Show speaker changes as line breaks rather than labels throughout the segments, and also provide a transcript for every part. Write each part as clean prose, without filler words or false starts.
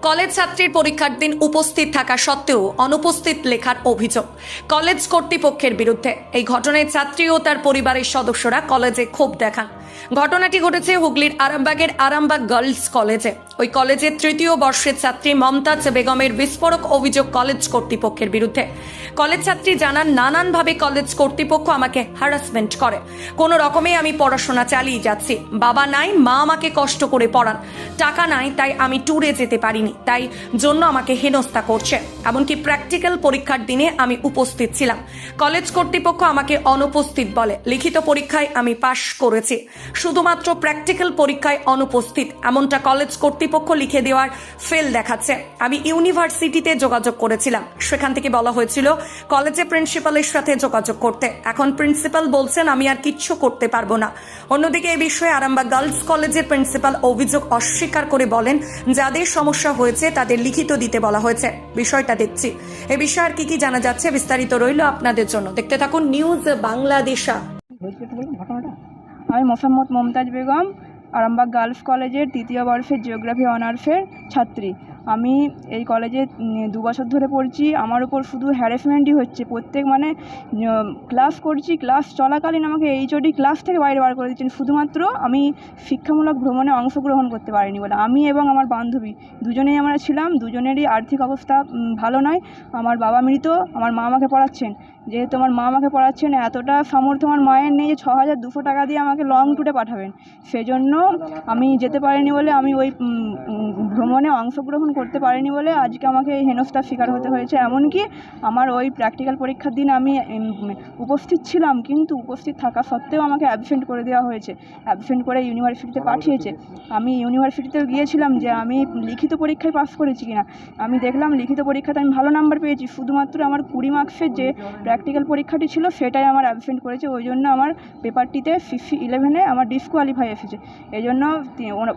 College ছাত্রীর পরীক্ষার দিন উপস্থিত থাকা সত্ত্বেও অনুপস্থিত লেখার অভিযোগ কলেজ কর্তৃপক্ষের বিরুদ্ধে। এই ঘটনায় ছাত্রী ও তার পরিবারের সদস্যরা কলেজে ক্ষোভ দেখান। ঘটনাটি ঘটেছে হুগলির আরামবাগের আরামবাগ গার্লস কলেজে। ওই কলেজের তৃতীয় বর্ষের ছাত্রী মমতাজ বেগমের বিস্ফোরক অভিযোগ কলেজ কর্তৃপক্ষের বিরুদ্ধে। কলেজ ছাত্রী জানান, নানানভাবে কলেজ কর্তৃপক্ষ আমাকে হ্যারাসমেন্ট করে। কোনো রকমে আমি পড়াশোনা চালিয়ে যাচ্ছি। বাবা নাই, মা আমাকে কষ্ট করে পড়ান। টাকা নাই, তাই আমি ট্যুরে যেতে পারিনি, তাই জন্য আমাকে হেনস্থা করছে। এমনকি প্র্যাকটিক্যাল পরীক্ষার দিনে আমি উপস্থিত ছিলাম, কলেজ কর্তৃপক্ষ আমাকে অনুপস্থিত বলে। লিখিত পরীক্ষায় আমি পাশ করেছি, শুধুমাত্র প্র্যাকটিক্যাল পরীক্ষায় অনুপস্থিত এমনটা কলেজ কর্তৃপক্ষ লিখে দেওয়ার ফেল দেখাচ্ছে। আমি ইউনিভার্সিটিতে যোগাযোগ করেছিলাম, সেখান থেকে বলা হয়েছিল কলেজে প্রিন্সিপালের সাথে যোগাযোগ করতে। এখন প্রিন্সিপাল বলছেন আমি আর কিচ্ছু করতে পারবো না। অন্যদিকে এই বিষয়ে আরামবাগ গার্লস কলেজের প্রিন্সিপাল অভিযোগ অস্বীকার করে বলেন, যাদের সমস্যা হয়েছে তাদের লিখিত দিতে বলা হয়েছে। বিষয়টা দেখছি। এ বিষয়ে আর কি জানা যাচ্ছে বিস্তারিত রইল আপনাদের জন্য। দেখতে থাকুন নিউজ বাংলাদেশা।
আমি মোসাম্মদ মমতাজ বেগম, আরামবাগ গার্লস কলেজের তৃতীয় বর্ষের জিওগ্রাফি অনার্সের ছাত্রী। আমি এই কলেজে 2 বছর ধরে পড়ছি। আমার উপর শুধু হ্যারাসমেন্টই হচ্ছে। প্রত্যেক ক্লাস করছি, ক্লাস চলাকালীন আমাকে এইচওডি ক্লাস থেকে বাইরে বার করে দিচ্ছেন, শুধুমাত্র আমি শিক্ষামূলক ভ্রমণে অংশগ্রহণ করতে পারিনি বলে। আমি এবং আমার বান্ধবী দুজনেই আমরা ছিলাম, দুজনেরই আর্থিক অবস্থা ভালো নয়। আমার বাবা মৃত, আমার মা আমাকে পড়াচ্ছেন। যেহেতু আমার মা আমাকে পড়াচ্ছেন, এতটা সামর্থ্য আমার মায়ের নেই যে 6200 টাকা দিয়ে আমাকে লং ট্যুরে পাঠাবেন। সেজন্য আমি যেতে পারিনি বলে, আমি ওই ভ্রমণে অংশগ্রহণ করতে পারিনি বলে আজকে আমাকে এই হেনস্থার শিকার হতে হয়েছে। এমনকি আমার ওই প্র্যাকটিক্যাল পরীক্ষার দিন আমি উপস্থিত ছিলাম, কিন্তু উপস্থিত থাকা সত্ত্বেও আমাকে অ্যাবসেন্ট করে দেওয়া হয়েছে। অ্যাবসেন্ট করে ইউনিভার্সিটিতে পাঠিয়েছে। আমি ইউনিভার্সিটিতেও গিয়েছিলাম যে আমি লিখিত পরীক্ষায় পাস করেছি কিনা। আমি দেখলাম লিখিত পরীক্ষাতে আমি ভালো নাম্বার পেয়েছি, শুধুমাত্র আমার 20 মার্কসের যে প্র্যাকটিক্যাল পরীক্ষাটি ছিল সেটাই আমার অ্যাবসেন্ট করেছে। ওই জন্য আমার পেপারটিতে 11 আমার ডিসকোয়ালিফাই এসেছে। এই জন্য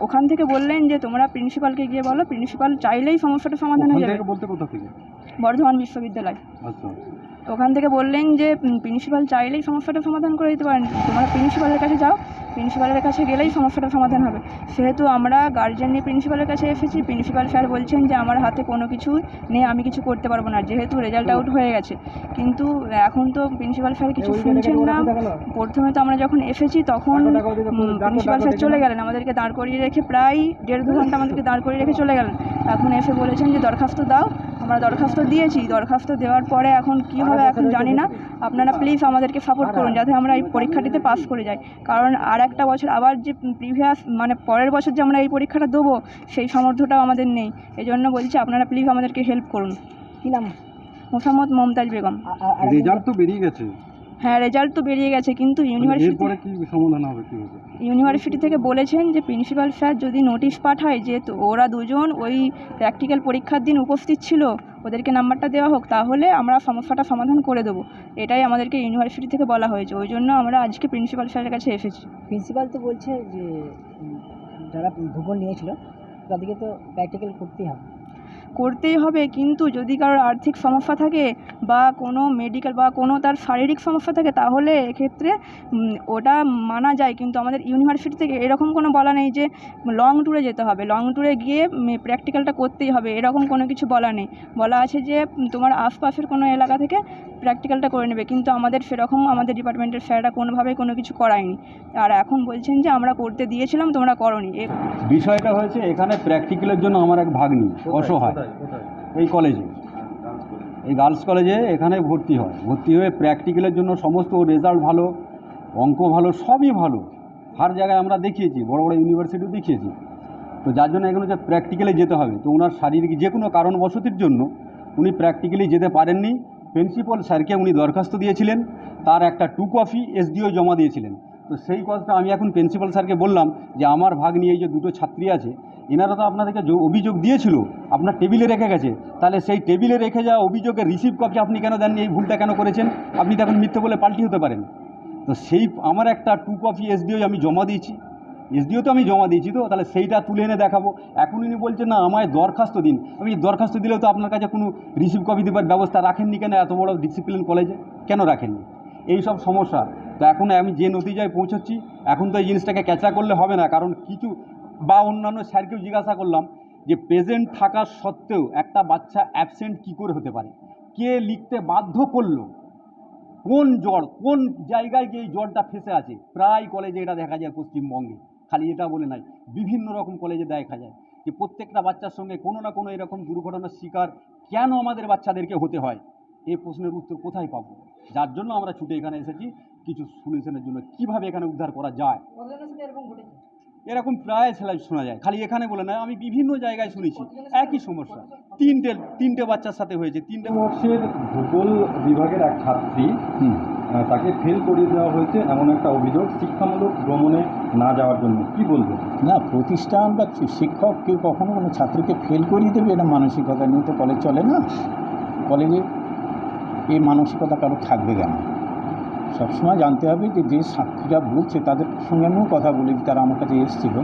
ওখান থেকে বললেন যে তোমরা প্রিন্সিপালকে গিয়ে বলো, প্রিন্সিপাল চাইলেই সমস্যাটা সমাধান হয়ে যাবে। বর্ধমান বিশ্ববিদ্যালয়। ওখান থেকে বললেন যে প্রিন্সিপাল চাইলেই সমস্যাটা সমাধান করে দিতে পারেন, তোমরা প্রিন্সিপালের কাছে যাও, প্রিন্সিপালের কাছে গেলেই সমস্যাটা সমাধান হবে। সেহেতু আমরা গার্জিয়ান নিয়ে প্রিন্সিপালের কাছে এসেছি। প্রিন্সিপাল স্যার বলছেন যে আমার হাতে কোনো কিছু নেই, আমি কিছু করতে পারবো না, যেহেতু রেজাল্ট আউট হয়ে গেছে। কিন্তু এখন তো প্রিন্সিপাল স্যার কিছু শুনছেন না। প্রথমে তো আমরা যখন এসেছি তখন প্রিন্সিপাল স্যার চলে গেলেন, আমাদেরকে দাঁড় করিয়ে রেখে প্রায় 1.5-2 ঘন্টা আমাদেরকে দাঁড় করিয়ে রেখে চলে গেলেন। এখন এসে বলেছেন যে দরখাস্ত দাও। আমরা দরখাস্ত দিয়েছি। দরখাস্ত দেওয়ার পরে এখন কী হবে এখন জানি না। আপনারা প্লিজ আমাদেরকে সাপোর্ট করুন যাতে আমরা এই পরীক্ষাটিতে পাস করে যাই, কারণ আর একটা বছর আবার যে পরের বছর যে আমরা এই পরীক্ষাটা দেবো সেই সামর্থ্যটাও আমাদের নেই। এই জন্য বলছি আপনারা প্লিজ আমাদেরকে হেল্প করুন। কী নাম? মোসাম্মদ মমতাজ বেগম।
রেজাল্ট তো বেরিয়ে গেছে।
হ্যাঁ, রেজাল্ট তো বেরিয়ে গেছে, কিন্তু ইউনিভার্সিটি থেকে বলেছেন যে প্রিন্সিপাল স্যার যদি নোটিশ পাঠায় যে ওরা দুজন ওই প্র্যাকটিক্যাল পরীক্ষার দিন উপস্থিত ছিল, ওদেরকে নাম্বারটা দেওয়া হোক, তাহলে আমরা সমস্যাটা সমাধান করে দেবো। এটাই আমাদেরকে ইউনিভার্সিটি থেকে বলা হয়েছে। ওই জন্য আমরা আজকে প্রিন্সিপাল স্যারের কাছে এসেছি।
প্রিন্সিপাল তো বলছে যে যারা ভূগোল নিয়েছিল তাদেরকে তো প্র্যাকটিক্যাল করতেই হবে, কিন্তু যদি কারোর আর্থিক সমস্যা থাকে বা কোনো মেডিকেল বা কোনো তার শারীরিক সমস্যা থাকে তাহলে এক্ষেত্রে ওটা মানা যায়। কিন্তু আমাদের ইউনিভার্সিটি থেকে এরকম কোনো বলা নেই যে লং ট্যুরে যেতে হবে, লং ট্যুরে গিয়ে প্র্যাকটিক্যালটা করতেই হবে, এরকম কোনো কিছু বলা নেই। বলা আছে যে তোমার আশপাশের কোনো এলাকা থেকে প্র্যাকটিক্যালটা করে নেবে, কিন্তু আমাদের সেরকম আমাদের ডিপার্টমেন্টের স্যাররা কোনোভাবেই কোনো কিছু করায়নি। আর এখন বলছেন যে আমরা করতে দিয়েছিলাম, তোমরা করোনি।
বিষয়টা হয়েছে এখানে প্র্যাকটিক্যালের জন্য আমার এক ভাগ্নি অসহায় এই কলেজে, এই গার্লস কলেজে এখানে ভর্তি হয়ে প্র্যাকটিক্যালের জন্য সমস্ত রেজাল্ট ভালো, অঙ্ক ভালো, সবই ভালো, হার জায়গায় আমরা দেখিয়েছি, বড় বড় ইউনিভার্সিটিও দেখিয়েছি। তো যার জন্য এখানে যে প্র্যাকটিক্যালে যেতে হবে, তো ওনার শারীরিক যে কোনো কারণবশতির জন্য উনি প্র্যাকটিক্যালি যেতে পারেননি। প্রিন্সিপাল স্যারকে উনি দরখাস্ত দিয়েছিলেন, তার একটা 2 কপি এসডিও জমা দিয়েছিলেন। তো সেই কথাটা আমি এখন প্রিন্সিপাল স্যারকে বললাম যে আমার ভাগ্নি এই যে 2টো ছাত্রী আছে, এনারা তো আপনাদেরকে অভিযোগ দিয়েছিল, আপনার টেবিলে রেখে গেছে, তাহলে সেই টেবিলে রেখে যাওয়া অভিযোগের রিসিভ কপি আপনি কেন দেননি? এই ভুলটা কেন করেছেন? আপনি তো এখন মিথ্যে বলে পাল্টি হতে পারেন। তো সেই আমার একটা 2 কপি এসডিও আমি জমা দিয়েছি, এসডিও তো আমি জমা দিয়েছি, তো তাহলে সেইটা তুলে এনে দেখাবো। এখন উনি বলছেন না আমায় দরখাস্ত দিন। আমি দরখাস্ত দিলেও তো আপনার কাছে কোনো রিসিভ কপি দেওয়ার ব্যবস্থা রাখেননি কেন? এত বড় ডিসিপ্লিন কলেজে কেন রাখেননি? এই সব সমস্যা। তো এখন আমি যে নতিজায় পৌঁছচ্ছি, এখন তো এই জিনিসটাকে ক্যাচা করলে হবে না, কারণ কিছু বা অন্যান্য স্যারকেও জিজ্ঞাসা করলাম যে প্রেজেন্ট থাকা সত্ত্বেও একটা বাচ্চা অ্যাবসেন্ট কী করে হতে পারে, কে লিখতে বাধ্য করলো, কোন জ্বর, কোন জায়গায় গিয়ে এই জ্বরটা ফেসে আছে। প্রায় কলেজে এটা দেখা যায় পশ্চিমবঙ্গে, খালি এটা বলে নাই, বিভিন্ন রকম কলেজে দেখা যায় যে প্রত্যেকটা বাচ্চার সঙ্গে কোনো না কোনো এরকম দুর্ঘটনার শিকার কেন আমাদের বাচ্চাদেরকে হতে হয়। এই প্রশ্নের উত্তর কোথায় পাবো? যার জন্য আমরা ছুটে এখানে এসেছি কিছু সলিউশনের জন্য, কিভাবে এখানে উদ্ধার করা যায়। এরকম প্রায় ছেলে শোনা যায়, খালি এখানে বলে নয়, আমি বিভিন্ন জায়গায় শুনেছি একই সমস্যা। তিনটে বাচ্চার সাথে হয়েছে। 3টে
বর্ষের ভূগোল বিভাগের এক ছাত্রী, তাকে ফেল করিয়ে দেওয়া হয়েছে এমন একটা অভিযোগ শিক্ষামূলক ভ্রমণে না যাওয়ার জন্য, কি বলবেন?
না, প্রতিষ্ঠান বা শিক্ষক কেউ কখনো কোনো ছাত্রীকে ফেল করিয়ে দেবে এটা মানসিকতা নিয়ে তো কলেজ চলে না। কলেজে এই মানসিকতা কারো থাকবে কেন? সবসময় জানতে হবে যে যে ছাত্রীরা বলছে তাদের সঙ্গে আমিও কথা বলেছি, তারা আমার কাছে এসেছিল,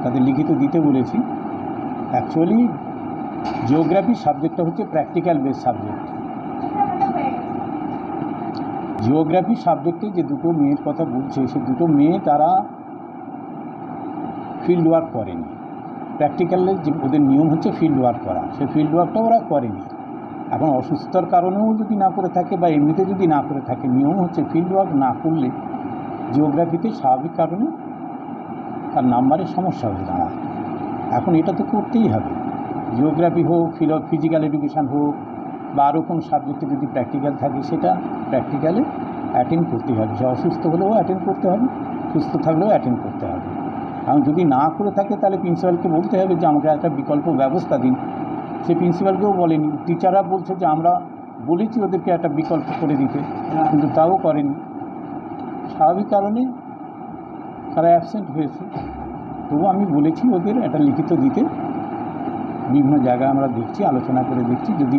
তাদের লিখিত দিতে বলেছি। অ্যাকচুয়ালি জিওগ্রাফি সাবজেক্টটা হচ্ছে প্র্যাকটিক্যাল বেস সাবজেক্ট। জিওগ্রাফি সাবজেক্টে যে দুটো মেয়ের কথা বলছে, সে দুটো মেয়ে তারা ফিল্ড ওয়ার্ক করেনি। প্র্যাকটিক্যালে যে ওদের নিয়ম হচ্ছে ফিল্ড ওয়ার্ক করা, সেই ফিল্ড ওয়ার্কটা ওরা করেনি। এখন অসুস্থতার কারণেও যদি না করে থাকে বা এমনিতে যদি না করে থাকে, নিয়ম হচ্ছে ফিল্ড ওয়ার্ক না করলে জিওগ্রাফিতে স্বাভাবিক কারণে তার নাম্বারের সমস্যা হয়ে দাঁড়ায়। এখন এটা তো করতেই হবে, জিওগ্রাফি হোক, ফিজিক্যাল এডুকেশান হোক বা আরও কোনো সাবজেক্টে যদি প্র্যাকটিক্যাল থাকে সেটা প্র্যাকটিক্যালে অ্যাটেন্ড করতেই হবে। সে অসুস্থ হলেও অ্যাটেন্ড করতে হবে, সুস্থ থাকলেও অ্যাটেন্ড করতে হবে। এখন যদি না করে থাকে তাহলে প্রিন্সিপালকে বলতে হবে যে আমাকে একটা বিকল্প ব্যবস্থা দিন। সে প্রিন্সিপালকেও বলেনি, টিচাররা বলছে যে আমরা বলেছি ওদেরকে একটা বিকল্প করে দিতে, কিন্তু তাও করেনি। স্বাভাবিক কারণে তারা অ্যাবসেন্ট হয়েছে। তবু আমি বলেছি ওদের একটা লিখিত দিতে। বিভিন্ন জায়গায় আমরা দেখছি, আলোচনা করে দেখছি, যদি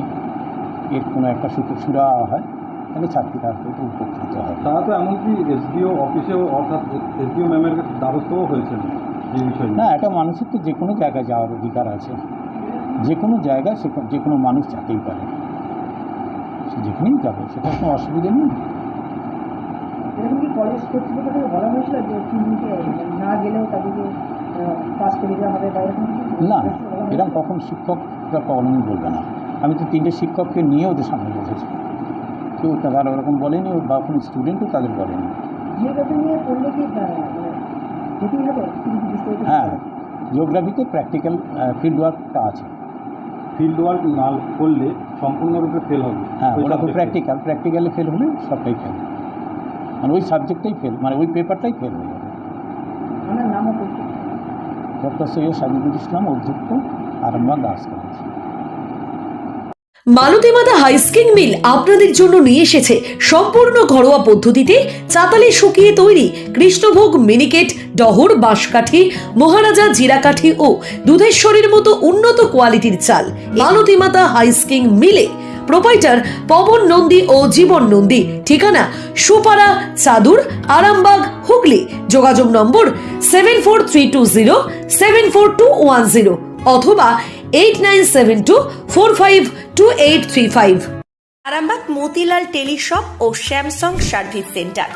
এর কোনো একটা সুরা হয় তাহলে ছাত্রীরা হয়তো উপকৃত হয়।
তারা তো এমনকি এসডিও অফিসেও, অর্থাৎ এসডিও ম্যামের দ্বারস্থও হয়েছেন এই বিষয়ে।
না, এটা মানুষের তো যে কোনো জায়গায় যাওয়ার অধিকার আছে, যে কোনো জায়গায় যে কোনো মানুষ যেতেই পারে, সে যেখানেই যাবে, সেটা কোনো অসুবিধা নেই।
এরকম কি কলেজ কর্তৃপক্ষ থেকে বলা হয়েছিল যে না গেলেও তাদেরকে পাস করে দেওয়া হবে বা এরকম?
না, এরকম কখন শিক্ষকরা কখনোই বলবে না। আমি তো 3টে শিক্ষককে নিয়ে ওদের সামনে বসেছি, কেউ তারা ওরকম বলেনি, বা কোনো স্টুডেন্টও তাদের বলেনি।
জিওগ্রাফি নিয়ে পড়লে কি যেতেই হবে?
হ্যাঁ, জিওগ্রাফিতে প্র্যাকটিক্যাল ফিল্ড ওয়ার্কটা আছে।
ফিল্ড ওয়ার্ক না করলে সম্পূর্ণরূপে ফেল হবে।
হ্যাঁ, ওরা তো প্র্যাকটিক্যালে ফেল হলে সবটাই ফেল, মানে ওই সাবজেক্টটাই ফেল, মানে ওই পেপারটাই ফেল হয়ে যাবে।
আমার নামও
ডক্টর সৈয়দ সাজিদুল ইসলাম, অধ্যক্ষ, আরামবাগ গার্লস কলেজ।
মালতীমাতা হাইস্কিং মিল আপনাদের জন্য নিয়ে এসেছে সম্পূর্ণ ঘরোয়া পদ্ধতিতে চাতালে শুকিয়ে তৈরি কৃষ্ণভোগ মিনিকেট, ডহর, বাঁশকাঠি, মহারাজা জিরাকাঠি ও দুধেশ্বরীর মতো উন্নত কোয়ালিটির চাল। মালতীমাতা হাইস্কিং মিলে প্রোপাইটার পবন নন্দী ও জীবন নন্দী। ঠিকানা সুপারা, চাদুর, আরামবাগ, হুগলি। যোগাযোগ নম্বর 7432074210 অথবা 8972452835। আরামবাগ মতিলাল টেলিশপ ও স্যামসাং সার্ভিস সেন্টার,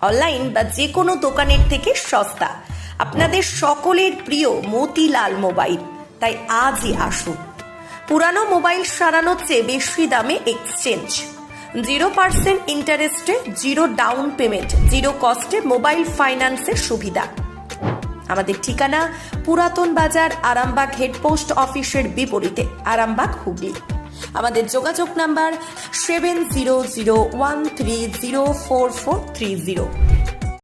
অনলাইন বা যে কোনো দোকানের থেকে সস্তা। আপনাদের সকলের প্রিয় মতিলাল মোবাইল, তাই আজই আসুন। পুরানো মোবাইল সারানোর চেয়ে বেশি দামে এক্সচেঞ্জ, 0% ইন্টারেস্টে, 0 ডাউন পেমেন্ট, 0 কস্টে মোবাইল ফাইন্যান্সের সুবিধা। আমাদের ঠিকানা পুরাতন বাজার, আরামবাগ হেডপোস্ট অফিসের বিপরীতে, আরামবাগ, হুগলি। আমাদের যোগাযোগ নাম্বার 7001304430।